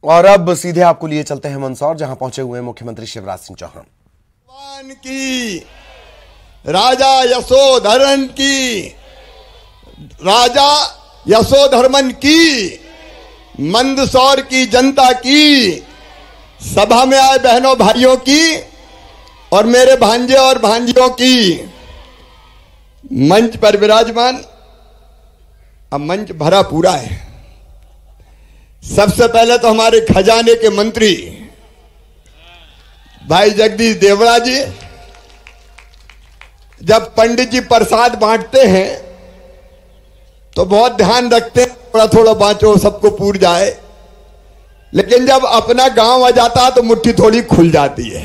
और अब सीधे आपको लिए चलते हैं मंदसौर, जहां पहुंचे हुए मुख्यमंत्री शिवराज सिंह चौहान। की राजा यशोधरन की, राजा यशोधर्मन की, मंदसौर की जनता की, सभा में आए बहनों भाइयों की और मेरे भांजे और भांजियों की, मंच पर विराजमान। अब मंच भरा पूरा है। सबसे पहले तो हमारे खजाने के मंत्री भाई जगदीश देवड़ा जी, जब पंडित जी प्रसाद बांटते हैं तो बहुत ध्यान रखते हैं थोड़ा थोड़ा बांचो, सबको पूर जाए, लेकिन जब अपना गांव आ जाता है तो मुट्ठी थोड़ी खुल जाती है।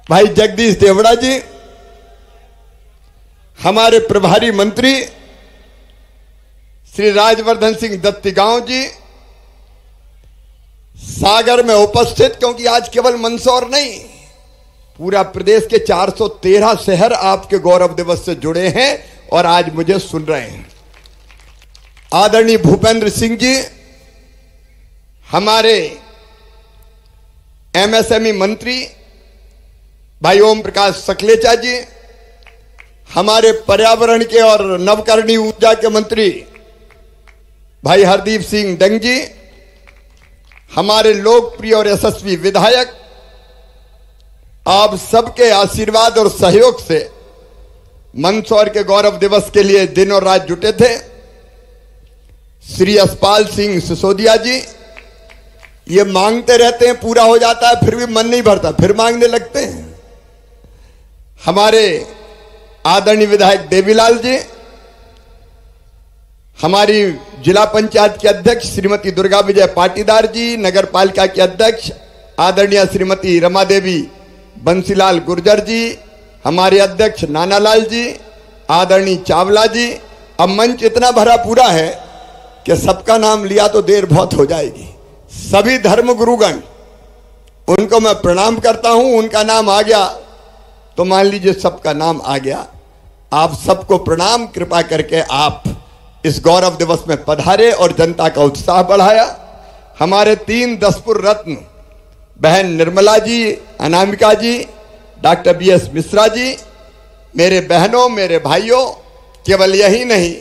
भाई जगदीश देवड़ा जी, हमारे प्रभारी मंत्री श्री राजवर्धन सिंह दत्तीगांव जी, सागर में उपस्थित, क्योंकि आज केवल मंदसौर नहीं, पूरा प्रदेश के 413 शहर आपके गौरव दिवस से जुड़े हैं और आज मुझे सुन रहे हैं। आदरणीय भूपेंद्र सिंह जी, हमारे एमएसएमई मंत्री भाई ओम प्रकाश सकलेचा जी, हमारे पर्यावरण के और नवकरणीय ऊर्जा के मंत्री भाई हरदीप सिंह डंग जी, हमारे लोकप्रिय और यशस्वी विधायक, आप सबके आशीर्वाद और सहयोग से मंदसौर के गौरव दिवस के लिए दिन और रात जुटे थे। श्री यशपाल सिंह सिसोदिया जी, ये मांगते रहते हैं, पूरा हो जाता है, फिर भी मन नहीं भरता, फिर मांगने लगते हैं। हमारे आदरणीय विधायक देवीलाल जी, हमारी जिला पंचायत के अध्यक्ष श्रीमती दुर्गा विजय पाटीदार जी, नगर पालिका के अध्यक्ष आदरणीय श्रीमती रमा देवी बंसीलाल गुर्जर जी, हमारे अध्यक्ष नानालाल जी, आदरणीय चावला जी। अब मंच इतना भरा पूरा है कि सबका नाम लिया तो देर बहुत हो जाएगी। सभी धर्म गुरुगण, उनको मैं प्रणाम करता हूं। उनका नाम आ गया तो मान लीजिए सबका नाम आ गया। आप सबको प्रणाम, कृपा करके आप इस गौरव दिवस में पधारे और जनता का उत्साह बढ़ाया। हमारे 3 दसपुर रत्न बहन निर्मला जी, अनामिका जी, डॉक्टर BS मिश्रा जी, मेरे बहनों, मेरे भाइयों, केवल यही नहीं,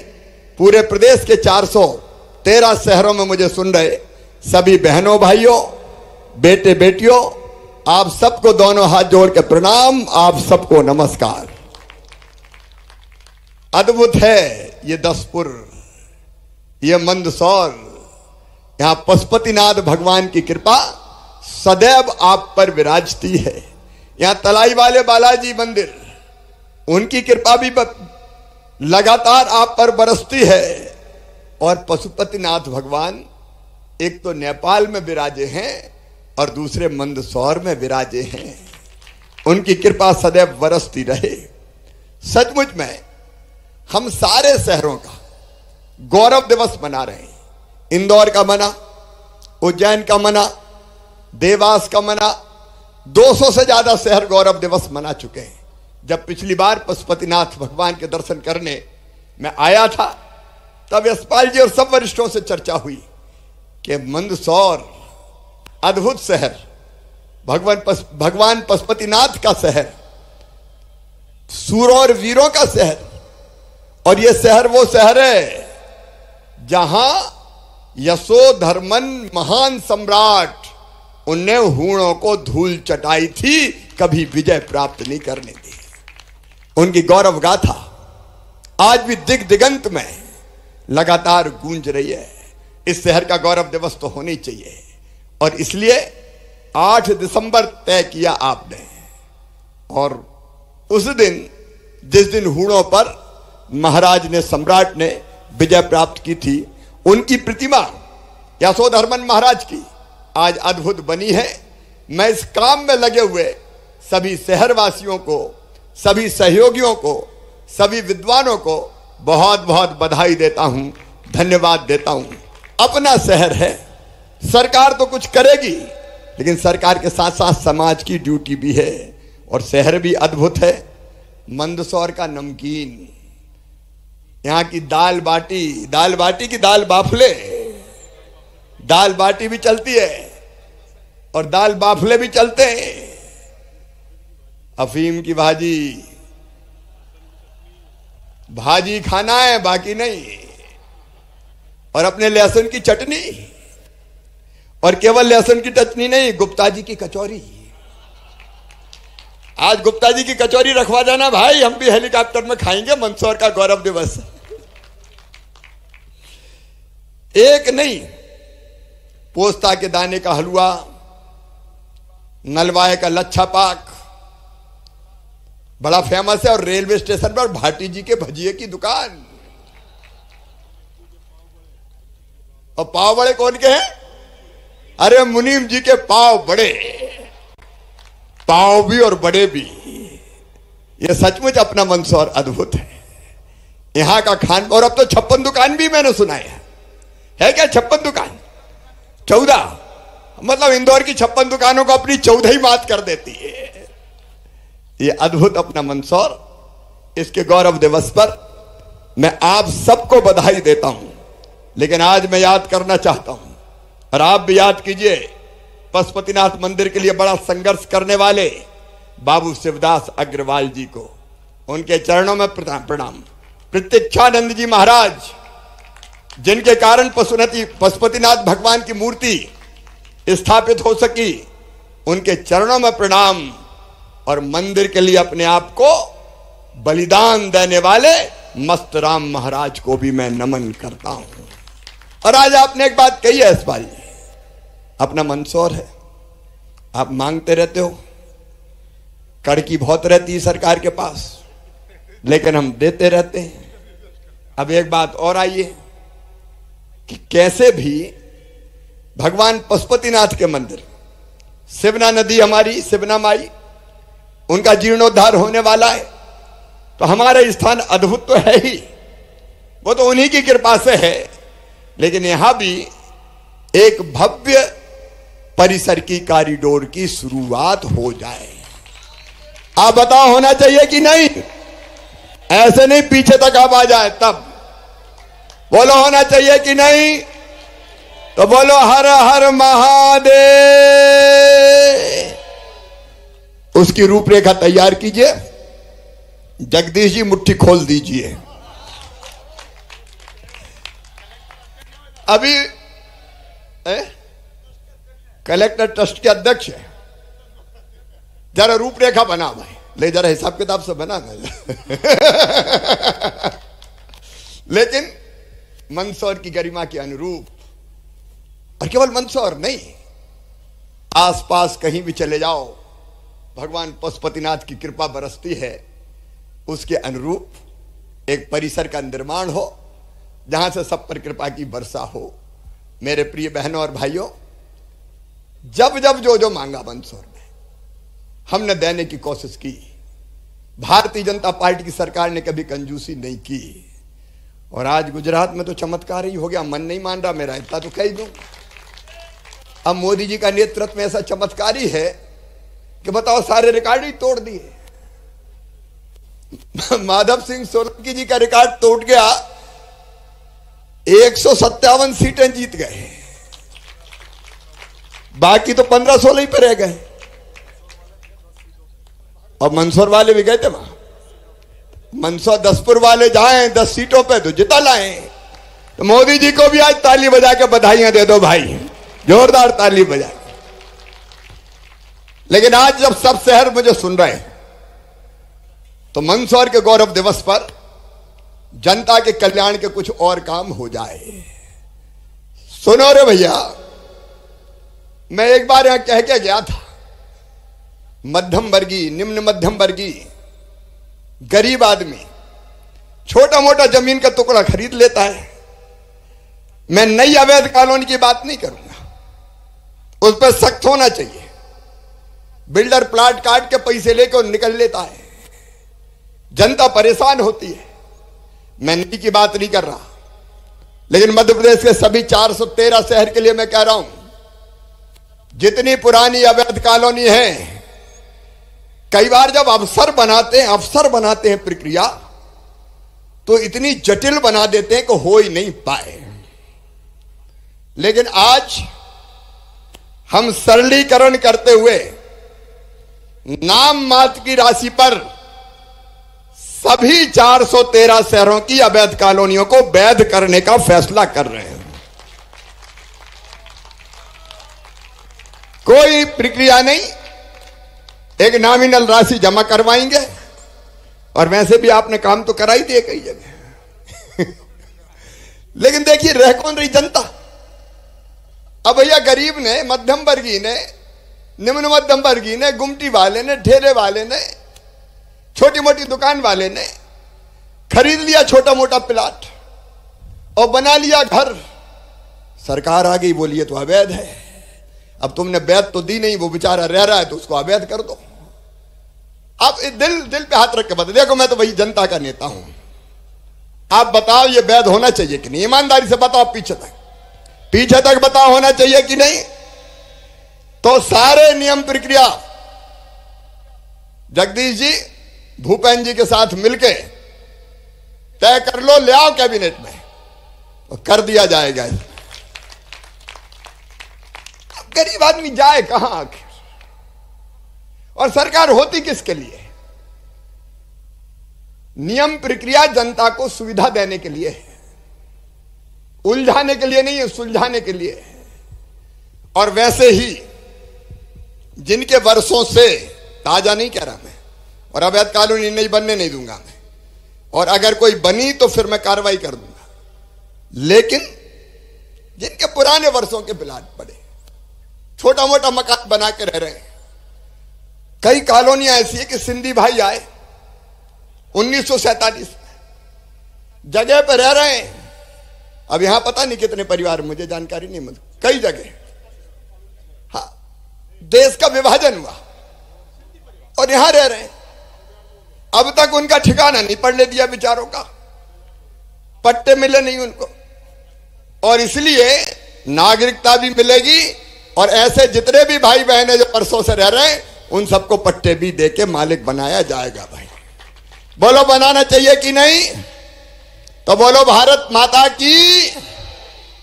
पूरे प्रदेश के 413 शहरों में मुझे सुन रहे सभी बहनों, भाइयों, बेटे बेटियों, आप सबको दोनों हाथ जोड़ के प्रणाम, आप सबको नमस्कार। अद्भुत है ये दसपुर, ये मंदसौर, यहां पशुपतिनाथ भगवान की कृपा सदैव आप पर विराजती है। यहां तलाई वाले बालाजी मंदिर, उनकी कृपा भी लगातार आप पर बरसती है। और पशुपतिनाथ भगवान एक तो नेपाल में विराजे हैं और दूसरे मंदसौर में विराजे हैं। उनकी कृपा सदैव बरसती रहे। सचमुच में हम सारे शहरों का गौरव दिवस मना रहे हैं। इंदौर का मना, उज्जैन का मना, देवास का मना, 200 से ज्यादा शहर गौरव दिवस मना चुके हैं। जब पिछली बार पशुपतिनाथ भगवान के दर्शन करने मैं आया था, तब यशपाल जी और सब वरिष्ठों से चर्चा हुई कि मंदसौर अद्भुत शहर, भगवान पशुपतिनाथ का शहर, सूरों और वीरों का शहर, और यह शहर वो शहर है जहां यशोधर्मन महान सम्राट, उनने हूणों को धूल चटाई थी, कभी विजय प्राप्त नहीं करने दी। उनकी गौरव गाथा आज भी दिग दिगंत में लगातार गूंज रही है। इस शहर का गौरव दिवस तो होनी चाहिए, और इसलिए 8 दिसंबर तय किया आपने। और उस दिन, जिस दिन हूणों पर महाराज ने, सम्राट ने विजय प्राप्त की थी, उनकी प्रतिमा यशोधर्मन महाराज की आज अद्भुत बनी है। मैं इस काम में लगे हुए सभी शहरवासियों को, सभी सहयोगियों को, सभी विद्वानों को बहुत बहुत बधाई देता हूं, धन्यवाद देता हूं। अपना शहर है, सरकार तो कुछ करेगी, लेकिन सरकार के साथ साथ समाज की ड्यूटी भी है, और शहर भी अद्भुत है। मंदसौर का नमकीन, यहाँ की दाल बाटी की दाल बाफले, दाल बाटी भी चलती है और दाल बाफले भी चलते हैं। अफीम की भाजी, भाजी खाना है बाकी नहीं, और अपने लहसुन की चटनी, और केवल लहसुन की चटनी नहीं, गुप्ता जी की कचौरी। आज गुप्ता जी की कचौरी रखवा जाना भाई, हम भी हेलीकॉप्टर में खाएंगे। मंदसौर का गौरव दिवस। एक नहीं, पोस्ता के दाने का हलवा, नलवाए का लच्छा पाक बड़ा फेमस है, और रेलवे स्टेशन पर भाटी जी के भजिए की दुकान। और पाव बड़े कौन के हैं? अरे मुनीम जी के पाव बड़े, पाव भी और बड़े भी। ये सचमुच अपना मंदसौर अद्भुत है, यहां का खान। और अब तो 56 दुकान भी मैंने सुना है क्या? 56 दुकान, 14, मतलब इंदौर की 56 दुकानों को अपनी 14 ही बात कर देती है। ये अद्भुत अपना मंदसौर। इसके गौरव दिवस पर मैं आप सबको बधाई देता हूं, लेकिन आज मैं याद करना चाहता हूं, और आप भी याद कीजिए, पशुपतिनाथ मंदिर के लिए बड़ा संघर्ष करने वाले बाबू शिवदास अग्रवाल जी को, उनके चरणों में प्रणाम। प्रतीक्षानंद जी महाराज, जिनके कारण पशुपतिनाथ भगवान की मूर्ति स्थापित हो सकी, उनके चरणों में प्रणाम। और मंदिर के लिए अपने आप को बलिदान देने वाले मस्त राम महाराज को भी मैं नमन करता हूं। और आज आपने एक बात कही है, इस बार अपना मंदसौर है, आप मांगते रहते हो, कड़की बहुत रहती है सरकार के पास, लेकिन हम देते रहते हैं। अब एक बात और आई है कि कैसे भी भगवान पशुपतिनाथ के मंदिर, शिवना नदी हमारी, शिवना माई, उनका जीर्णोद्धार होने वाला है, तो हमारा स्थान अद्भुत तो है ही, वो तो उन्हीं की कृपा से है, लेकिन यहां भी एक भव्य परिसर की कॉरिडोर की शुरुआत हो जाए। आप बताओ, होना चाहिए कि नहीं? ऐसे नहीं पीछे तक आप आ जाए तब बोलो, होना चाहिए कि नहीं? तो बोलो हर हर महादेव। उसकी रूपरेखा तैयार कीजिए, जगदीश जी मुट्ठी खोल दीजिए। अभी कलेक्टर ट्रस्ट के अध्यक्ष है, जरा रूपरेखा बना भाई, ले जरा हिसाब किताब से बना लेकिन मंदसौर की गरिमा के अनुरूप, और केवल मंदसौर नहीं, आसपास कहीं भी चले जाओ, भगवान पशुपतिनाथ की कृपा बरसती है। उसके अनुरूप एक परिसर का निर्माण हो, जहां से सब पर कृपा की वर्षा हो। मेरे प्रिय बहनों और भाइयों, जब जब जो मांगा मंदसौर में, हमने देने की कोशिश की। भारतीय जनता पार्टी की सरकार ने कभी कंजूसी नहीं की, और आज गुजरात में तो चमत्कार ही हो गया। मन नहीं मान रहा मेरा, इतना तो कह दूं। अब मोदी जी का नेतृत्व में ऐसा चमत्कारी है कि बताओ, सारे रिकॉर्ड ही तोड़ दिए। माधव सिंह सोलंकी जी का रिकॉर्ड तोड़ गया, 157 सीटें जीत गए, बाकी तो 15-16 ही पे रह गए। और मंदसौर वाले भी गए थे वहां, मंदसौर 10पुर वाले जाएं 10 सीटों पे तो जिता लाए। तो मोदी जी को भी आज ताली बजा के बधाइयां दे दो भाई, जोरदार ताली बजा। लेकिन आज जब सब शहर मुझे सुन रहे हैं, तो मंदसौर के गौरव दिवस पर जनता के कल्याण के कुछ और काम हो जाए। सुनो रे भैया, मैं एक बार यहां कह के गया था, मध्यम वर्गीय, निम्न मध्यम वर्गीय गरीब आदमी छोटा मोटा जमीन का टुकड़ा खरीद लेता है। मैं नई अवैध कॉलोनी की बात नहीं करूंगा, उस पर सख्त होना चाहिए। बिल्डर प्लाट काट के पैसे लेकर निकल लेता है, जनता परेशान होती है। मैं नई की बात नहीं कर रहा, लेकिन मध्य प्रदेश के सभी 413 शहर के लिए मैं कह रहा हूं, जितनी पुरानी अवैध कॉलोनी है, कई बार जब अफसर बनाते हैं प्रक्रिया, तो इतनी जटिल बना देते हैं कि हो ही नहीं पाए। लेकिन आज हम सरलीकरण करते हुए नाम मात्र की राशि पर सभी 413 शहरों की अवैध कॉलोनियों को वैध करने का फैसला कर रहे हैं। कोई प्रक्रिया नहीं, एक नॉमिनल राशि जमा करवाएंगे और वैसे भी आपने काम तो करा ही दिए कई जगह। लेकिन देखिए रह कौन रही जनता। अब भैया गरीब ने, मध्यम वर्गीय ने, निम्न मध्यम वर्गीय ने, गुमटी वाले ने, ठेले वाले ने, छोटी मोटी दुकान वाले ने खरीद लिया छोटा मोटा प्लाट और बना लिया घर। सरकार आ गई, बोलिए तो अवैध है। अब तुमने वैध तो दी नहीं, वो बेचारा रह रहा है तो उसको अवैध कर दो। आप दिल पे हाथ रख के बता, देखो मैं तो वही जनता का नेता हूं, आप बताओ ये वैध होना चाहिए कि नहीं? ईमानदारी से बताओ, पीछे तक बताओ होना चाहिए कि नहीं? तो सारे नियम प्रक्रिया जगदीश जी भूपेंद्र जी के साथ मिलके तय कर लो, ले आओ कैबिनेट में और कर दिया जाएगा। गरीब आदमी जाए कहां आखिर? और सरकार होती किसके लिए? नियम प्रक्रिया जनता को सुविधा देने के लिए है, उलझाने के लिए नहीं है, सुलझाने के लिए है। और वैसे ही जिनके वर्षों से, ताजा नहीं कह रहा मैं, और अवैध कॉलोनी नहीं बनने नहीं दूंगा मैं, और अगर कोई बनी तो फिर मैं कार्रवाई कर दूंगा, लेकिन जिनके पुराने वर्षों के प्लाट पड़े, छोटा मोटा मकान बना के रह रहे हैं। कई कॉलोनियां ऐसी है कि सिंधी भाई आए 1947 जगह पर रह रहे हैं। अब यहां पता नहीं कितने परिवार, मुझे जानकारी नहीं मिली, कई जगह। हाँ, देश का विभाजन हुआ और यहां रह रहे हैं। अब तक उनका ठिकाना नहीं पड़ने दिया बेचारों का, पट्टे मिले नहीं उनको, और इसलिए नागरिकता भी मिलेगी। और ऐसे जितने भी भाई बहन जो वर्षों से रह रहे हैं उन सबको पट्टे भी देके मालिक बनाया जाएगा। भाई बोलो बनाना चाहिए कि नहीं? तो बोलो भारत माता की,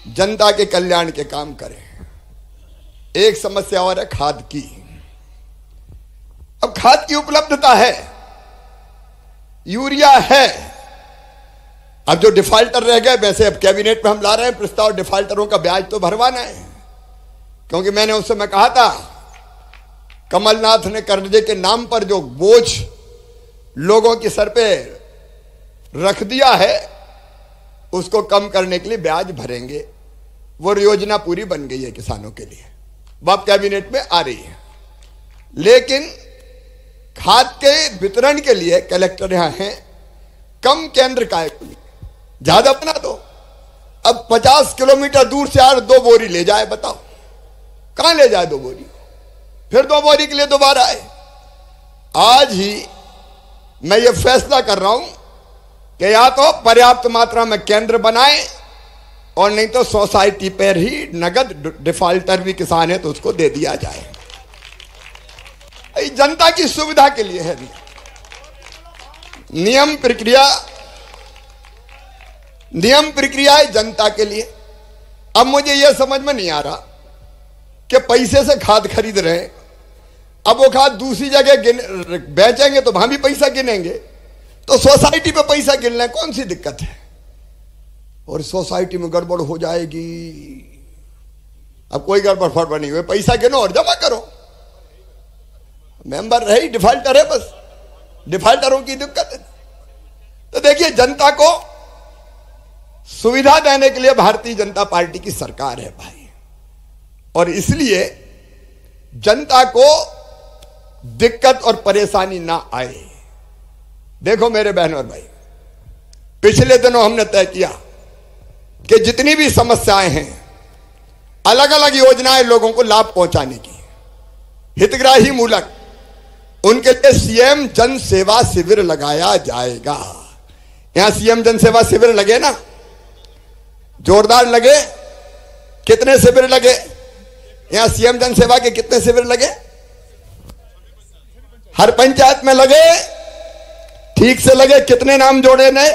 जनता के कल्याण के काम करें। एक समस्या और है खाद की। अब खाद की उपलब्धता है, यूरिया है। अब जो डिफाल्टर रह गए, वैसे अब कैबिनेट में हम ला रहे हैं प्रस्ताव, डिफाल्टरों का ब्याज तो भरवाना है। क्योंकि मैंने उस समय कहा था, कमलनाथ ने कर्जे के नाम पर जो बोझ लोगों के सर पे रख दिया है उसको कम करने के लिए ब्याज भरेंगे। वो योजना पूरी बन गई है किसानों के लिए, वो अब कैबिनेट में आ रही है। लेकिन खाद के वितरण के लिए कलेक्टर यहां हैं, कम केंद्र का ज्यादा बना दो। अब 50 किलोमीटर दूर से यार 2 बोरी ले जाए, बताओ कहां ले जाए 2 बोरी? फिर 2 बोरी के लिए दोबारा आए। आज ही मैं ये फैसला कर रहा हूं कि या तो पर्याप्त मात्रा में केंद्र बनाए और नहीं तो सोसाइटी पर ही नगद, डिफाल्टर भी किसान है तो उसको दे दिया जाए। जनता की सुविधा के लिए है नियम प्रक्रिया है जनता के लिए। अब मुझे यह समझ में नहीं आ रहा कि पैसे से खाद खरीद रहे हैं, अब वो खाद दूसरी जगह बेचेंगे तो वहां भी पैसा गिनेंगे, तो सोसाइटी पे पैसा गिनना कौन सी दिक्कत है? और सोसाइटी में गड़बड़ हो जाएगी। अब कोई गड़बड़ फड़बड़ नहीं हुई, पैसा गिनो और जमा करो। मेंबर रहे, डिफाल्टर है, बस डिफाल्टरों की दिक्कत है। तो देखिए, जनता को सुविधा देने के लिए भारतीय जनता पार्टी की सरकार है भाई, और इसलिए जनता को दिक्कत और परेशानी ना आए। देखो मेरे बहन और भाई, पिछले दिनों हमने तय किया कि जितनी भी समस्याएं हैं, अलग अलग योजनाएं लोगों को लाभ पहुंचाने की, हितग्राही मूलक, उनके लिए सीएम जन सेवा शिविर लगाया जाएगा। यहां सीएम जन सेवा शिविर लगे ना, जोरदार लगे। कितने शिविर लगे यहां? सीएम जन सेवा के कितने शिविर लगे? हर पंचायत में लगे, ठीक से लगे। कितने नाम जोड़े ने?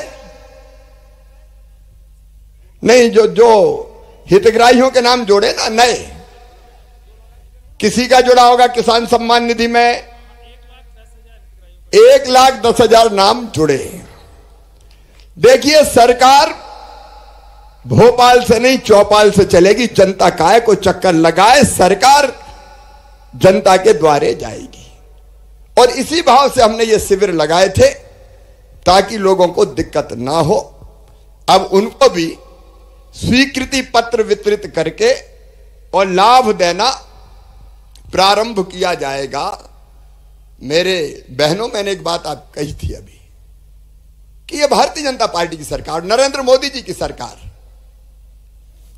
नहीं, जो हितग्राहियों के नाम जोड़े ना नए। किसी का जुड़ा होगा किसान सम्मान निधि में 1,10,000 नाम जुड़े। देखिए सरकार भोपाल से नहीं चौपाल से चलेगी। जनता काय को चक्कर लगाए, सरकार जनता के द्वारे जाएगी। और इसी भाव से हमने ये शिविर लगाए थे ताकि लोगों को दिक्कत ना हो। अब उनको भी स्वीकृति पत्र वितरित करके और लाभ देना प्रारंभ किया जाएगा। मेरे बहनों, मैंने एक बात आप कही थी अभी कि ये भारतीय जनता पार्टी की सरकार, नरेंद्र मोदी जी की सरकार,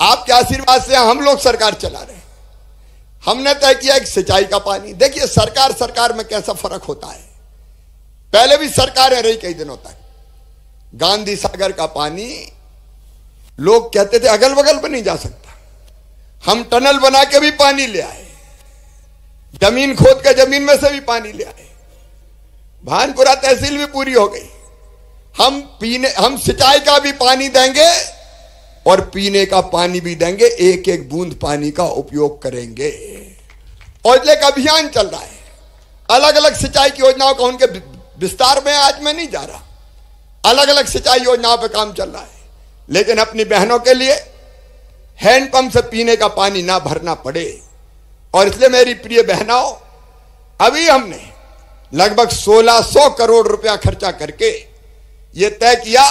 आपके आशीर्वाद से हम लोग सरकार चला रहे हैं। हमने तय किया एक सिंचाई का पानी। देखिए सरकार सरकार में कैसा फर्क होता है। पहले भी सरकारें रही कई दिनों तक। गांधी सागर का पानी लोग कहते थे अगल बगल में नहीं जा सकता, हम टनल बना के भी पानी ले आए, जमीन खोद के जमीन में से भी पानी ले आए। भानपुरा तहसील भी पूरी हो गई। हम सिंचाई का भी पानी देंगे और पीने का पानी भी देंगे। एक एक बूंद पानी का उपयोग करेंगे। और एक अभियान चल रहा है, अलग अलग सिंचाई की योजनाओं का, उनके विस्तार में आज मैं नहीं जा रहा। अलग अलग सिंचाई योजनाओं पर काम चल रहा है, लेकिन अपनी बहनों के लिए हैंडपंप से पीने का पानी ना भरना पड़े। और इसलिए मेरी प्रिय बहनों, अभी हमने लगभग 1600 करोड़ रुपया खर्चा करके यह तय किया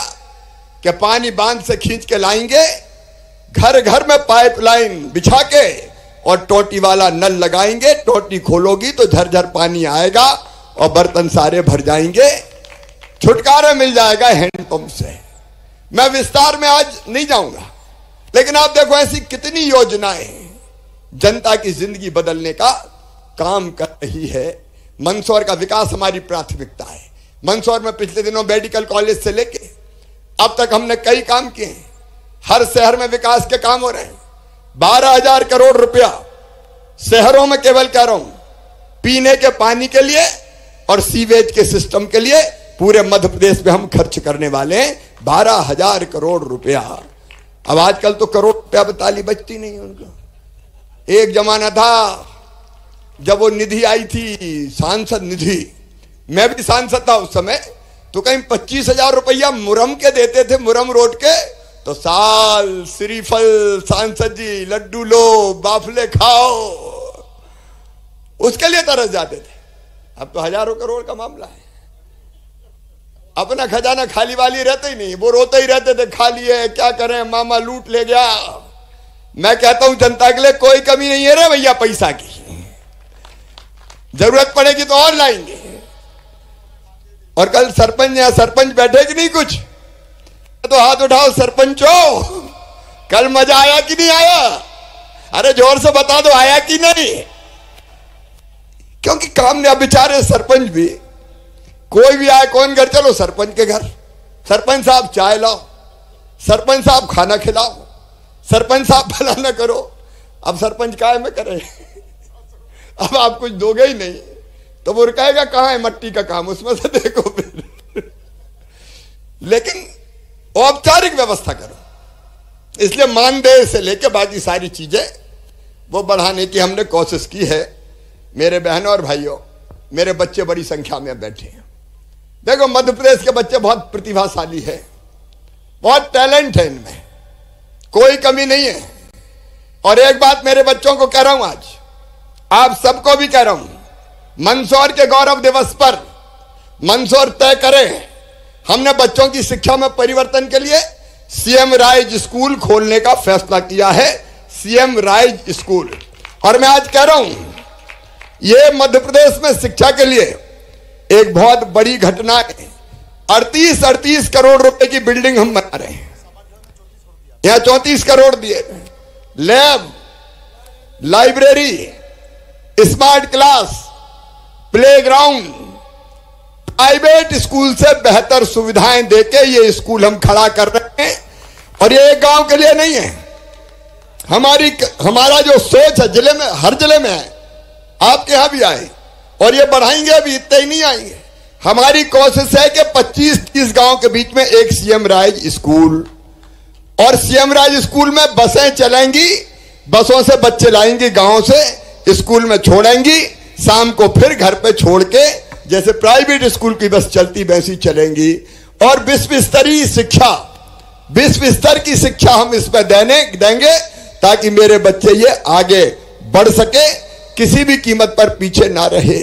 कि पानी बांध से खींच के लाएंगे, घर घर में पाइपलाइन बिछा के और टोटी वाला नल लगाएंगे। टोटी खोलोगी तो झरझर पानी आएगा और बर्तन सारे भर जाएंगे। छुटकारा मिल जाएगा हैंडपंप से। मैं विस्तार में आज नहीं जाऊंगा, लेकिन आप देखो ऐसी कितनी योजनाएं जनता की जिंदगी बदलने का काम कर रही है। मंदसौर का विकास हमारी प्राथमिकता है। मंदसौर में पिछले दिनों मेडिकल कॉलेज से लेके अब तक हमने कई काम किए हैं। हर शहर में विकास के काम हो रहे हैं। 12,000 करोड़ रुपया शहरों में केवल कह रहा हूं पीने के पानी के लिए और सीवेज के सिस्टम के लिए पूरे मध्य प्रदेश में हम खर्च करने वाले हैं 12,000 करोड़ रुपया। अब आजकल तो करोड़ रुपया बताली बचती नहीं है उनको। एक जमाना था जब वो निधि आई थी, सांसद निधि, मैं भी सांसद था उस समय, तो कहीं 25,000 रुपया मुरम के देते थे, मुरम रोड के, तो साल श्रीफल सांसद जी लड्डू लो, बाफले खाओ, उसके लिए तरस जाते थे। अब तो हजारों करोड़ का मामला है। अपना खजाना खाली वाली रहते ही नहीं, वो रोते ही रहते थे खाली है, क्या करें, मामा लूट ले गया। मैं कहता हूं जनता के लिए कोई कमी नहीं है रे भैया, पैसा की जरूरत पड़ेगी तो और लाएंगे। और कल सरपंच बैठे कि नहीं, कुछ तो हाथ उठाओ सरपंचों, कल मजा आया कि नहीं आया? अरे जोर से बता दो आया कि नहीं। क्योंकि काम ने, अब बेचारे सरपंच भी, कोई भी आए, कौन घर, चलो सरपंच के घर, सरपंच साहब चाय लाओ, सरपंच साहब खाना खिलाओ, सरपंच साहब भला न करो। अब सरपंच काय में करे, अब आप कुछ दोगे ही नहीं तो वो कहेगा कहां है मट्टी का काम, उसमें से देखो फिर। लेकिन औपचारिक व्यवस्था करो। इसलिए मानदेय से लेकर बाकी सारी चीजें वो बढ़ाने की हमने कोशिश की है। मेरे बहनों और भाइयों, मेरे बच्चे बड़ी संख्या में बैठे हैं। देखो मध्य प्रदेश के बच्चे बहुत प्रतिभाशाली है, बहुत टैलेंट है इनमें, कोई कमी नहीं है। और एक बात मेरे बच्चों को कह रहा हूं, आज आप सबको भी कह रहा हूं, मंदसौर के गौरव दिवस पर मंदसौर तय करें। हमने बच्चों की शिक्षा में परिवर्तन के लिए सीएम राइज स्कूल खोलने का फैसला किया है, सीएम राइज स्कूल। और मैं आज कह रहा हूं यह मध्य प्रदेश में शिक्षा के लिए एक बहुत बड़ी घटना है। 38 करोड़ रुपए की बिल्डिंग हम बना रहे हैं, यहां 34 करोड़ दिए। Lab, library, smart class, playground, private school से बेहतर सुविधाएं देके ये स्कूल हम खड़ा कर रहे हैं। और ये एक गांव के लिए नहीं है, हमारा जो सोच है जिले में, हर जिले में है, आपके यहां भी आए और ये बढ़ाएंगे। अभी इतने ही नहीं आएंगे, हमारी कोशिश है कि 25-30 गांव के बीच में एक सीएम राइज स्कूल और सीएम राज स्कूल में बसें चलेंगी, बसों से बच्चे लाएंगे गांव से, स्कूल में छोड़ेंगी, शाम को फिर घर पे छोड़ के जैसे प्राइवेट स्कूल की बस चलती वैसी चलेंगी। और विश्व स्तरीय शिक्षा, विश्व स्तर की शिक्षा हम इसमें देंगे ताकि मेरे बच्चे ये आगे बढ़ सके, किसी भी कीमत पर पीछे ना रहे।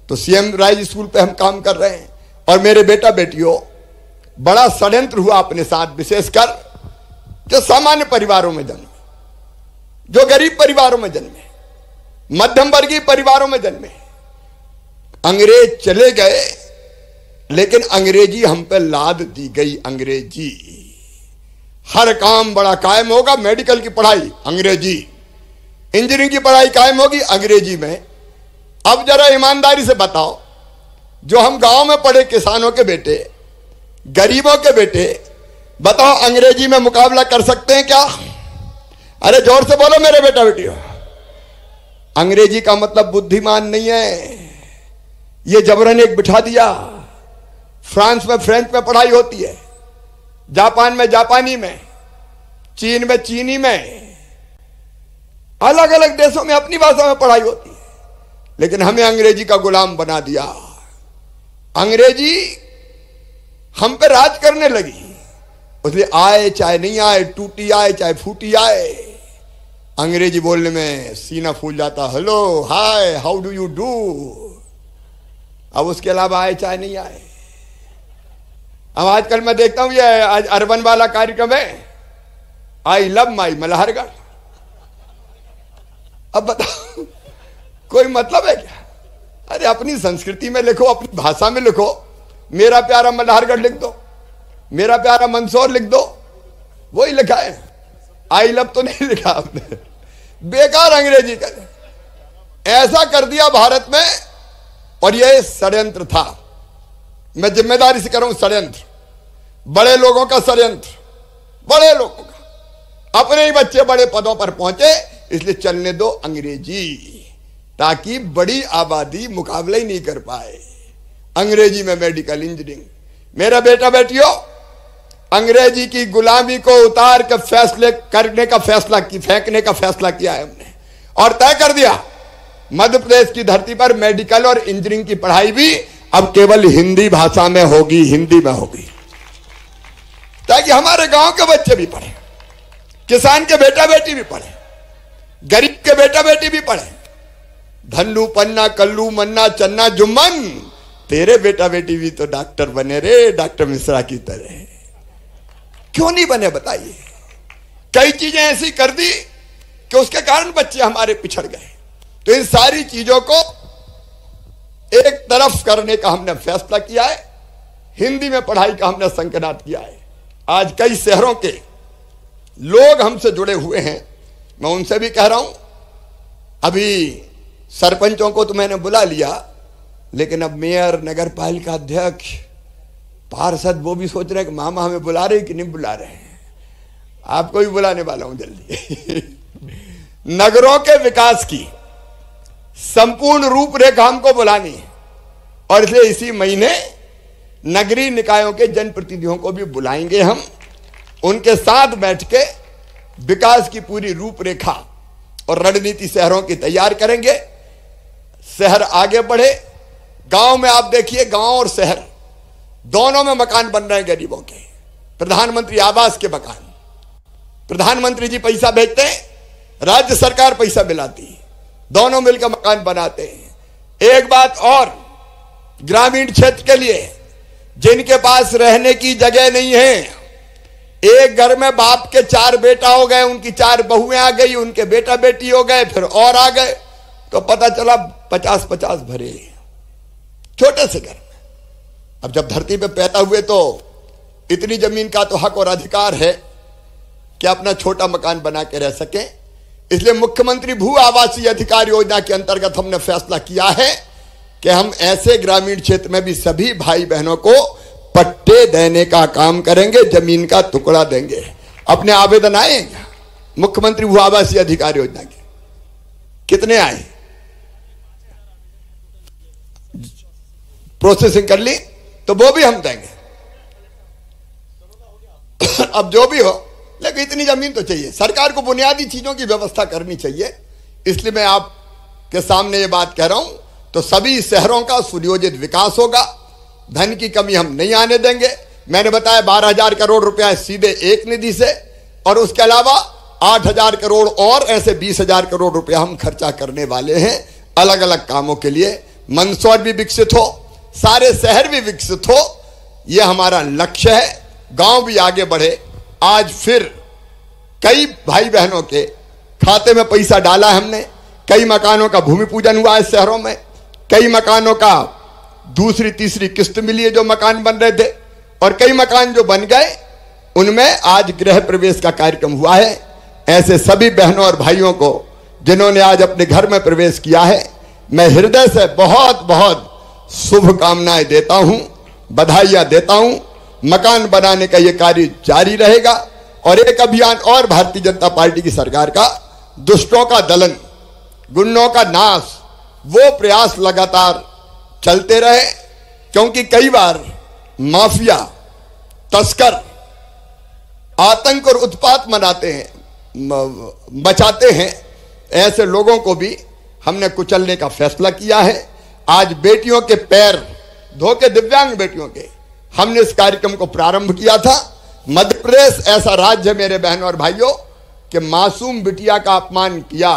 तो सीएम राइज स्कूल पे हम काम कर रहे हैं। और मेरे बेटा बेटियों, बड़ा षड्यंत्र हुआ अपने साथ, विशेषकर जो सामान्य परिवारों में जन्मे, जो गरीब परिवारों में जन्मे, मध्यम वर्गीय परिवारों में जन्मे। अंग्रेज चले गए, लेकिन अंग्रेजी हम पे लाद दी गई। अंग्रेजी हर काम बड़ा कायम होगा, मेडिकल की पढ़ाई अंग्रेजी, इंजीनियरिंग की पढ़ाई कायम होगी अंग्रेजी में। अब जरा ईमानदारी से बताओ, जो हम गांव में पढ़े किसानों के बेटे, गरीबों के बेटे, बताओ अंग्रेजी में मुकाबला कर सकते हैं क्या? अरे जोर से बोलो मेरे बेटा बेटियों। अंग्रेजी का मतलब बुद्धिमान नहीं है, ये जबरन एक बिठा दिया। फ्रांस में फ्रेंच में पढ़ाई होती है, जापान में जापानी में, चीन में चीनी में, अलग अलग देशों में अपनी भाषा में पढ़ाई होती है। लेकिन हमें अंग्रेजी का गुलाम बना दिया। अंग्रेजी हम पे राज करने लगी, इसलिए आए चाहे नहीं आए, टूटी आए चाहे फूटी आए, अंग्रेजी बोलने में सीना फूल जाता। Hello, hi, how do you do. अब उसके अलावा आए चाहे नहीं आए। अब आजकल मैं देखता हूं, ये आज अर्बन वाला कार्यक्रम है, आई लव माई मल्हारगढ़। अब बताओ, कोई मतलब है क्या? अरे अपनी संस्कृति में लिखो, अपनी भाषा में लिखो। मेरा प्यारा मल्हारगढ़ लिख दो, मेरा प्यारा मंदसौर लिख दो, वही लिखा है। आई लव तो नहीं लिखा आपने। बेकार अंग्रेजी कर ऐसा कर दिया भारत में। और यह षड्यंत्र था, मैं जिम्मेदारी से कह रहा हूं, षड्यंत्र, बड़े लोगों का षड्यंत्र, बड़े लोगों का। अपने ही बच्चे बड़े पदों पर पहुंचे, इसलिए चलने दो अंग्रेजी, ताकि बड़ी आबादी मुकाबला ही नहीं कर पाए। अंग्रेजी में मेडिकल, इंजीनियरिंग। मेरा बेटा बेटियों, अंग्रेजी की गुलामी को उतार के फैसले करने का फैसला की, फेंकने का फैसला किया है हमने, और तय कर दिया मध्य प्रदेश की धरती पर मेडिकल और इंजीनियरिंग की पढ़ाई भी अब केवल हिंदी भाषा में होगी, हिंदी में होगी, ताकि हमारे गांव के बच्चे भी पढ़े, किसान के बेटा बेटी भी पढ़े, गरीब के बेटा बेटी भी पढ़े। धन्नू पन्ना कल्लू मन्ना चन्ना जुम्मन, तेरे बेटा बेटी भी तो डॉक्टर बने रे, डॉक्टर मिश्रा की तरह। क्यों नहीं बने बताइए? कई चीजें ऐसी कर दी कि उसके कारण बच्चे हमारे पिछड़ गए। तो इन सारी चीजों को एक तरफ करने का हमने फैसला किया है। हिंदी में पढ़ाई का हमने संकल्प किया है। आज कई शहरों के लोग हमसे जुड़े हुए हैं, मैं उनसे भी कह रहा हूं। अभी सरपंचों को तो मैंने बुला लिया, लेकिन अब मेयर, नगर पालिका अध्यक्ष, पार्षद, वो भी सोच रहे हैं कि मामा हमें बुला रहे कि नहीं बुला रहे हैं। आपको भी बुलाने वाला हूं जल्दी। नगरों के विकास की संपूर्ण रूपरेखा हमको बुलानी है, और इसलिए इसी महीने नगरीय निकायों के जनप्रतिनिधियों को भी बुलाएंगे हम। उनके साथ बैठ के विकास की पूरी रूपरेखा और रणनीति शहरों की तैयार करेंगे। शहर आगे बढ़े। गांव में आप देखिए, गांव और शहर दोनों में मकान बन रहे हैं गरीबों के। प्रधानमंत्री आवास के मकान, प्रधानमंत्री जी पैसा भेजते हैं, राज्य सरकार पैसा मिलाती है, दोनों मिलकर मकान बनाते हैं। एक बात और, ग्रामीण क्षेत्र के लिए जिनके पास रहने की जगह नहीं है, एक घर में बाप के 4 बेटा हो गए, उनकी 4 बहुएं आ गई, उनके बेटा बेटी हो गए, फिर और आ गए, तो पता चला 50-50 भरे छोटे से घर में। अब जब धरती पे पैदा हुए तो इतनी जमीन का तो हक और अधिकार है कि अपना छोटा मकान बना के रह सके। इसलिए मुख्यमंत्री भू आवासीय अधिकार योजना के अंतर्गत हमने फैसला किया है कि हम ऐसे ग्रामीण क्षेत्र में भी सभी भाई बहनों को पट्टे देने का काम करेंगे, जमीन का टुकड़ा देंगे। अपने आवेदन आए क्या मुख्यमंत्री भू आवासीय अधिकार योजना के? कितने आए? प्रोसेसिंग कर ली, तो वो भी हम देंगे। अब जो भी हो, लेकिन इतनी जमीन तो चाहिए। सरकार को बुनियादी चीजों की व्यवस्था करनी चाहिए। इसलिए मैं आपके सामने ये बात कह रहा हूं। तो सभी शहरों का सुनियोजित विकास होगा, धन की कमी हम नहीं आने देंगे। मैंने बताया 12,000 करोड़ रुपया सीधे एक निधि से, और उसके अलावा 8,000 करोड़ और ऐसे 20,000 करोड़ रुपया हम खर्चा करने वाले हैं अलग अलग कामों के लिए। मंदसौर भी विकसित हो, सारे शहर भी विकसित हो, यह हमारा लक्ष्य है। गांव भी आगे बढ़े। आज फिर कई भाई बहनों के खाते में पैसा डाला हमने, कई मकानों का भूमि पूजन हुआ है शहरों में, कई मकानों का दूसरी तीसरी किस्त मिली है जो मकान बन रहे थे, और कई मकान जो बन गए उनमें आज गृह प्रवेश का कार्यक्रम हुआ है। ऐसे सभी बहनों और भाइयों को जिन्होंने आज अपने घर में प्रवेश किया है, मैं हृदय से बहुत बहुत शुभकामनाएं देता हूं, बधाइयां देता हूं। मकान बनाने का यह कार्य जारी रहेगा, और एक अभियान और भारतीय जनता पार्टी की सरकार का, दुष्टों का दलन, गुंडों का नाश, वो प्रयास लगातार चलते रहे। क्योंकि कई बार माफिया, तस्कर आतंक और उत्पात मचाते हैं। ऐसे लोगों को भी हमने कुचलने का फैसला किया है। आज बेटियों के पैर धो के, दिव्यांग बेटियों के, हमने इस कार्यक्रम को प्रारंभ किया था। मध्य प्रदेश ऐसा राज्य है मेरे बहनों और भाइयों कि मासूम बिटिया का अपमान किया,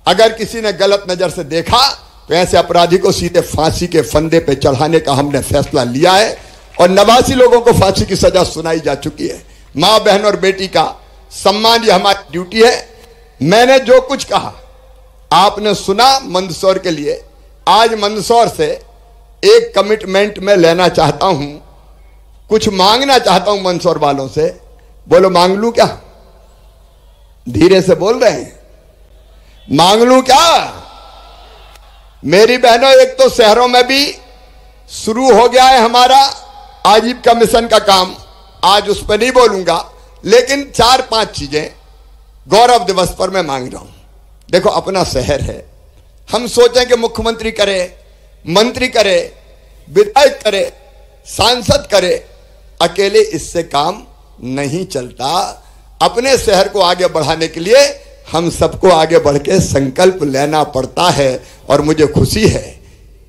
अगर किसी ने गलत नजर से देखा तो ऐसे अपराधी को सीधे फांसी के फंदे पे चढ़ाने का हमने फैसला लिया है, और 89 लोगों को फांसी की सजा सुनाई जा चुकी है। मां, बहन और बेटी का सम्मान, ये हमारी ड्यूटी है। मैंने जो कुछ कहा आपने सुना मंदसौर के लिए। आज मंदसौर से एक कमिटमेंट में लेना चाहता हूं, कुछ मांगना चाहता हूं मंदसौर वालों से। बोलो, मांग लूं क्या? धीरे से बोल रहे हैं, मांग लूं क्या? मेरी बहनों, एक तो शहरों में भी शुरू हो गया है हमारा आजीविका मिशन का काम, आज उस पर नहीं बोलूंगा, लेकिन 4-5 चीजें गौरव दिवस पर मैं मांग रहा हूं। देखो, अपना शहर है, हम सोचें कि मुख्यमंत्री करे, मंत्री करे, विधायक करे, सांसद करे, अकेले इससे काम नहीं चलता। अपने शहर को आगे बढ़ाने के लिए हम सबको आगे बढ़ के संकल्प लेना पड़ता है। और मुझे खुशी है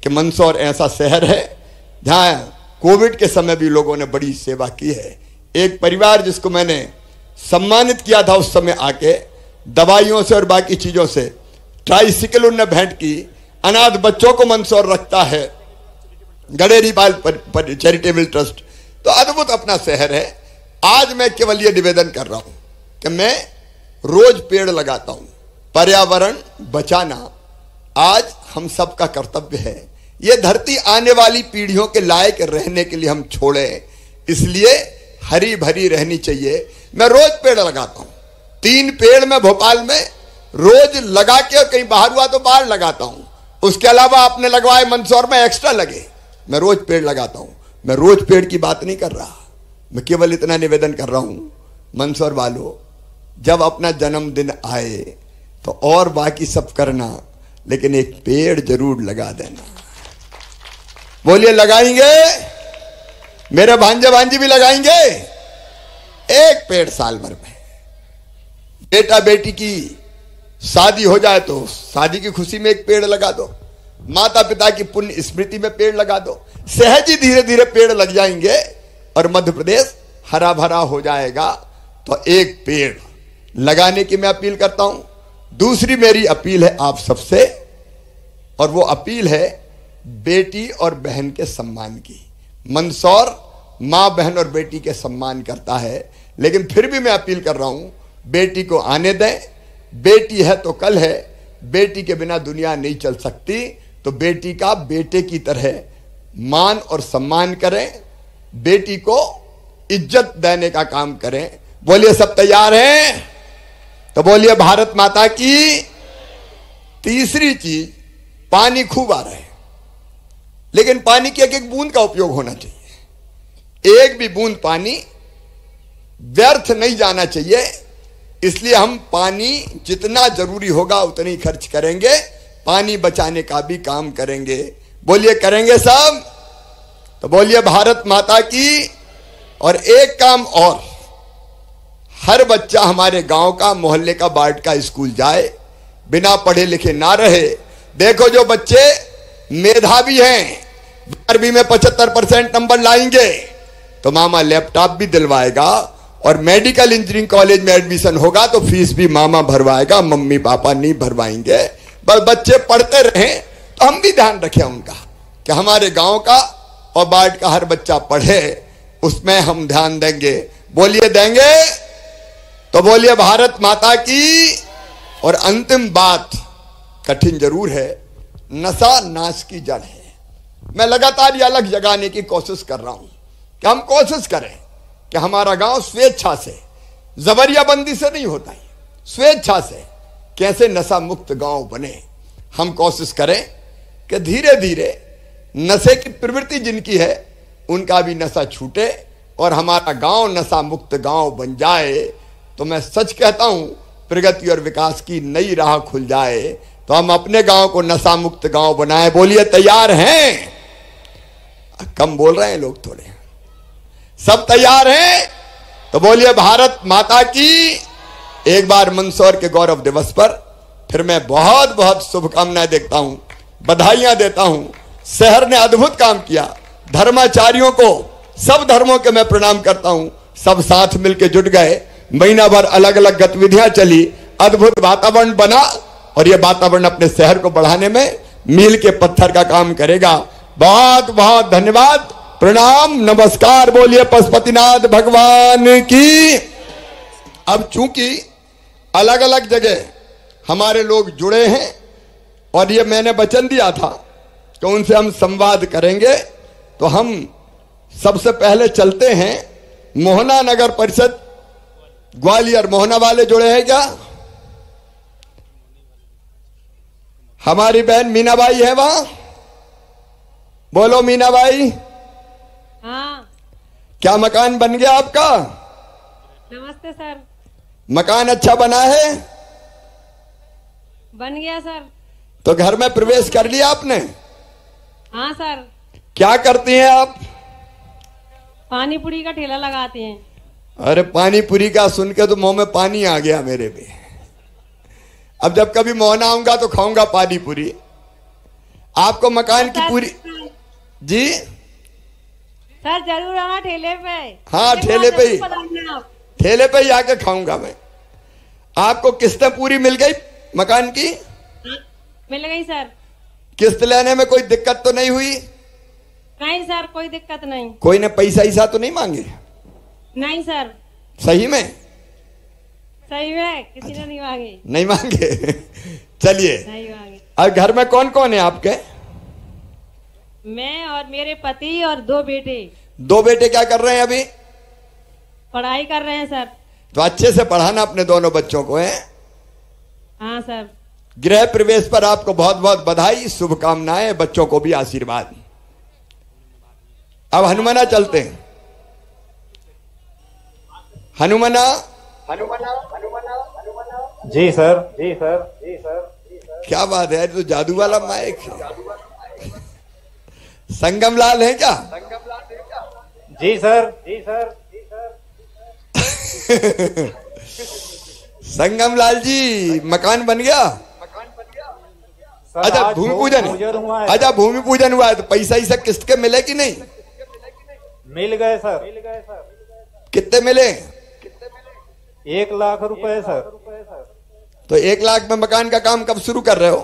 कि मंदसौर ऐसा शहर है जहां कोविड के समय भी लोगों ने बड़ी सेवा की है। एक परिवार जिसको मैंने सम्मानित किया था उस समय आके, दवाइयों से और बाकी चीजों से ट्राइसिकल उनने भेंट की। अनाथ बच्चों को मंदसौर रखता है, गडेरी बाल चैरिटेबल ट्रस्ट। तो अद्भुत अपना शहर है। आज मैं केवल ये निवेदन कर रहा हूं कि मैं रोज पेड़ लगाता हूं। पर्यावरण बचाना आज हम सबका कर्तव्य है। ये धरती आने वाली पीढ़ियों के लायक रहने के लिए हम छोड़े, इसलिए हरी भरी रहनी चाहिए। मैं रोज पेड़ लगाता हूं। 3 पेड़ मैं भोपाल में रोज लगा के, और कहीं बाहर हुआ तो बाहर लगाता हूं। उसके अलावा आपने लगवाए मंदसौर में एक्स्ट्रा लगे, मैं रोज पेड़ लगाता हूं। मैं रोज पेड़ की बात नहीं कर रहा, मैं केवल इतना निवेदन कर रहा हूं, मंदसौर वालों, जब अपना जन्मदिन आए तो और बाकी सब करना, लेकिन एक पेड़ जरूर लगा देना। बोलिए, लगाएंगे? मेरे भांजे भांजी भी लगाएंगे? एक पेड़ साल भर में। बेटा बेटी की शादी हो जाए तो शादी की खुशी में एक पेड़ लगा दो। माता पिता की पुण्य स्मृति में पेड़ लगा दो। सहज ही धीरे धीरे पेड़ लग जाएंगे और मध्य प्रदेश हरा भरा हो जाएगा। तो एक पेड़ लगाने की मैं अपील करता हूं। दूसरी मेरी अपील है आप सबसे, और वो अपील है बेटी और बहन के सम्मान की। मंदसौर मां, बहन और बेटी के सम्मान करता है, लेकिन फिर भी मैं अपील कर रहा हूं, बेटी को आने दें। बेटी है तो कल है, बेटी के बिना दुनिया नहीं चल सकती। तो बेटी का बेटे की तरह मान और सम्मान करें, बेटी को इज्जत देने का काम करें। बोलिए, सब तैयार हैं? तो बोलिए, भारत माता की। तीसरी चीज, पानी खूब आ रहा है, लेकिन पानी की एक एक बूंद का उपयोग होना चाहिए। एक भी बूंद पानी व्यर्थ नहीं जाना चाहिए। इसलिए हम पानी जितना जरूरी होगा उतनी खर्च करेंगे, पानी बचाने का भी काम करेंगे। बोलिए, करेंगे सब? तो बोलिए, भारत माता की। और एक काम और, हर बच्चा हमारे गांव का, मोहल्ले का, वार्ड का स्कूल जाए, बिना पढ़े लिखे ना रहे। देखो जो बच्चे मेधावी हैं, 12वीं में 75% नंबर लाएंगे तो मामा लैपटॉप भी दिलवाएगा, और मेडिकल इंजीनियरिंग कॉलेज में एडमिशन होगा तो फीस भी मामा भरवाएगा, मम्मी पापा नहीं भरवाएंगे। बस बच्चे पढ़ते रहें तो हम भी ध्यान रखें उनका कि हमारे गांव का और वार्ड का हर बच्चा पढ़े, उसमें हम ध्यान देंगे। बोलिए देंगे तो बोलिए भारत माता की। और अंतिम बात कठिन जरूर है, नशा नाश की जड़ है। मैं लगातार ये अलग जगाने की कोशिश कर रहा हूं कि हम कोशिश करें कि हमारा गांव स्वेच्छा से, जबरियाबंदी से नहीं होता है, स्वेच्छा से कैसे नशा मुक्त गांव बने। हम कोशिश करें कि धीरे धीरे नशे की प्रवृत्ति जिनकी है उनका भी नशा छूटे और हमारा गांव नशा मुक्त गांव बन जाए। तो मैं सच कहता हूं, प्रगति और विकास की नई राह खुल जाए। तो हम अपने गांव को नशा मुक्त गांव बनाए। बोलिए तैयार हैं? कम बोल रहे हैं लोग थोड़े। सब तैयार हैं? तो बोलिए भारत माता की। एक बार मंदसौर के गौरव दिवस पर फिर मैं बहुत बहुत शुभकामनाएं देता हूं, बधाइयां देता हूं। शहर ने अद्भुत काम किया। धर्माचार्यों को, सब धर्मों के मैं प्रणाम करता हूं। सब साथ मिलकर जुट गए, महीना भर अलग अलग गतिविधियां चली, अद्भुत वातावरण बना, और यह वातावरण अपने शहर को बढ़ाने में मील के पत्थर का काम करेगा। बहुत बहुत धन्यवाद, प्रणाम, नमस्कार। बोलिए पशुपतिनाथ भगवान की। अब चूंकि अलग अलग जगह हमारे लोग जुड़े हैं और ये मैंने वचन दिया था कि उनसे हम संवाद करेंगे, तो हम सबसे पहले चलते हैं मोहना नगर परिषद ग्वालियर। मोहना वाले जुड़े हैं क्या? हमारी बहन मीनाबाई है वहां? बोलो मीनाबाई। हाँ। क्या मकान बन गया आपका? नमस्ते सर। मकान अच्छा बना है? बन गया सर। तो घर में प्रवेश कर लिया आपने? हाँ सर। क्या करती हैं आप? पानी पूरी का ठेला लगाते हैं। अरे पानी पूरी का सुन के तो मुंह में पानी आ गया मेरे भी। अब जब कभी मोहना आऊंगा तो खाऊंगा पानी पूरी। आपको मकान की पूरी जी? सर जरूर आना ठेले पे। हाँ ठेले पे ही, ठेले पे ही आके खाऊंगा मैं। आपको किस्तें पूरी मिल गई मकान की? मिल गई सर। किस्त लेने में कोई दिक्कत तो नहीं हुई? नहीं सर, कोई दिक्कत नहीं। कोई ने पैसा ईसा तो नहीं मांगे? नहीं सर। सही में? सही में किसी ने नहीं मांगे। नहीं मांगे? चलिए। नहीं मांगे। अब घर में कौन कौन है आपके? मैं और मेरे पति और 2 बेटे। 2 बेटे क्या कर रहे हैं अभी? पढ़ाई कर रहे हैं सर। तो अच्छे से पढ़ाना अपने दोनों बच्चों को है। हाँ सर। गृह प्रवेश पर आपको बहुत बहुत बधाई, शुभकामनाएं, बच्चों को भी आशीर्वाद। अब हनुमाना चलते हैं। हनुमाना। जी सर, जी सर, जी सर। क्या बात है, तो जादू वाला माइक है। संगम लाल है क्या? जी सर, जी सर, जी सर। संगम लाल जी, मकान बन गया? अच्छा भूमि पूजन है? अच्छा भूमि पूजन हुआ है तो पैसा ही सब किस्त के मिले कि नहीं? मिल गए सर, मिल गए सर। कितने मिले? 1 लाख रुपए सर। तो 1 लाख में मकान का काम कब शुरू कर रहे हो?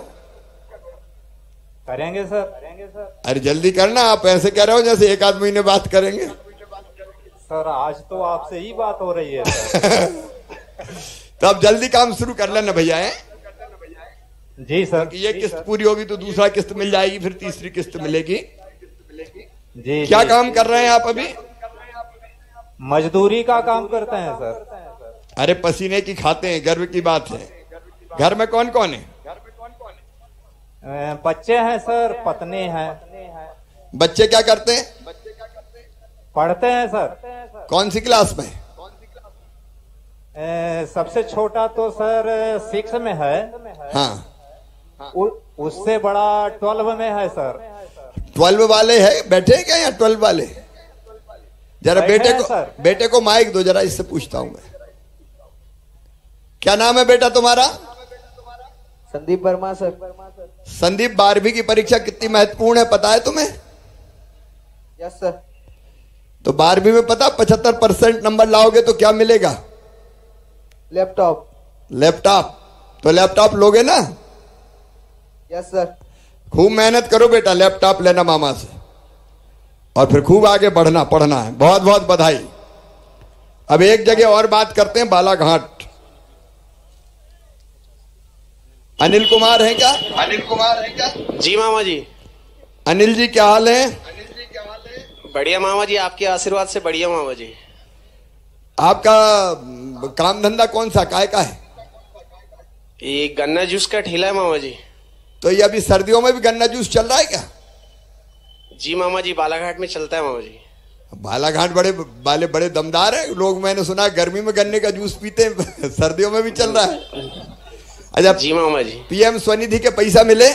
करेंगे सर, करेंगे सर। अरे जल्दी करना, आप ऐसे कह रहे हो जैसे 1 आध महीने बात करेंगे। सर आज तो आपसे ही बात हो रही है सर। तो अब जल्दी काम शुरू कर लेना भैया है। जी सर। ये किस्त पूरी होगी तो दूसरा किस्त मिल जाएगी, फिर तीसरी किस्त मिलेगी। जी। क्या काम कर रहे हैं आप अभी? मजदूरी का काम करते हैं सर। अरे पसीने की खाते हैं, गर्व की बात है। घर में कौन कौन है? बच्चे हैं सर, पत्नी है। बच्चे क्या करते हैं? पढ़ते हैं सर। कौन सी क्लास में? सबसे छोटा तो सर 6 में है। हाँ। उससे बड़ा 12 में है सर। 12 वाले है बैठे हैं क्या यहाँ? 12 वाले जरा बेटे को माइक दो जरा, इससे पूछता हूं मैं। क्या नाम है बेटा तुम्हारा? संदीप वर्मा सर। संदीप, 12वीं की परीक्षा कितनी महत्वपूर्ण है पता है तुम्हें? Yes sir. तो 12वीं में पता 75% नंबर लाओगे तो क्या मिलेगा? लैपटॉप। लैपटॉप। तो लैपटॉप लोगे ना? Yes sir. खूब मेहनत करो बेटा, लैपटॉप लेना मामा से, और फिर खूब आगे बढ़ना, पढ़ना है। बहुत बहुत बधाई। अब एक जगह और बात करते हैं, बालाघाट। अनिल कुमार है क्या? अनिल कुमार है क्या? जी मामा जी। अनिल जी क्या हाल है? बढ़िया मामा जी, आपके आशीर्वाद से बढ़िया मामा जी। आपका काम धंधा कौन सा, काय का है? ये गन्ना जूस का ठेला है मामा जी। तो ये अभी सर्दियों में भी गन्ना जूस चल रहा है क्या? जी मामा जी, बालाघाट में चलता है मामा जी। बालाघाट वाले बड़े दमदार है लोग, मैंने सुना गर्मी में गन्ने का जूस पीते हैं, सर्दियों में भी चल रहा है। अच्छा जी मामा जी। पीएम स्वनिधि के पैसा मिले?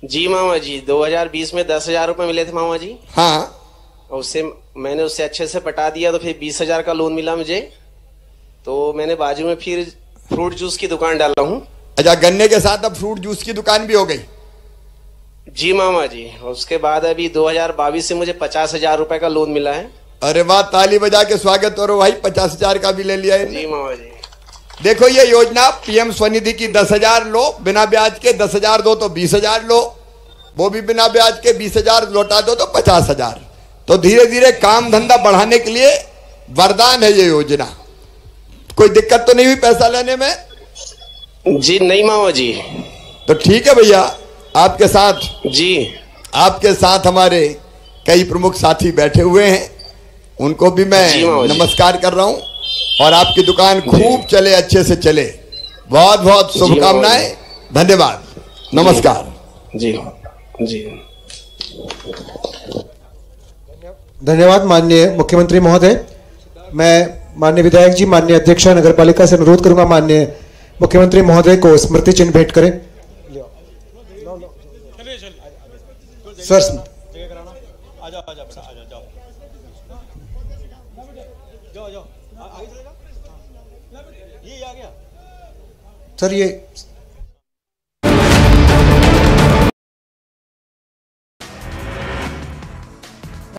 जी मामा जी, 2020 में 10,000 रुपए मिले थे मामा जी। हाँ। और मैंने उससे अच्छे से पटा दिया, तो फिर 20,000 का लोन मिला मुझे। तो मैंने बाजू में फिर फ्रूट जूस की दुकान डाला हूँ। अच्छा, गन्ने के साथ अब फ्रूट जूस की दुकान भी हो गई? जी मामा जी। और उसके बाद अभी 2022 से मुझे 50,000 रुपए का लोन मिला है। अरे वाह, ताली बजा के स्वागत करो भाई, 50,000 का भी ले लिया है। जी मामा जी। देखो ये योजना पीएम स्वनिधि की 10,000 लो बिना ब्याज के, 10,000 दो तो 20,000 लो, वो भी बिना ब्याज के 20,000 लौटा दो तो 50,000। तो धीरे धीरे काम धंधा बढ़ाने के लिए वरदान है ये योजना। कोई दिक्कत तो नहीं हुई पैसा लेने में? जी नहीं मामा जी। तो ठीक है भैया, आपके साथ हमारे कई प्रमुख साथी बैठे हुए हैं, उनको भी मैं नमस्कार कर रहा हूं, और आपकी दुकान खूब चले, अच्छे से चले। बहुत बहुत शुभकामनाएं, धन्यवाद, नमस्कार। जी जी। धन्यवाद माननीय मुख्यमंत्री महोदय। मैं माननीय विधायक जी, माननीय अध्यक्ष नगरपालिका से अनुरोध करूंगा माननीय मुख्यमंत्री महोदय को स्मृति चिन्ह भेंट करें। सर सर ये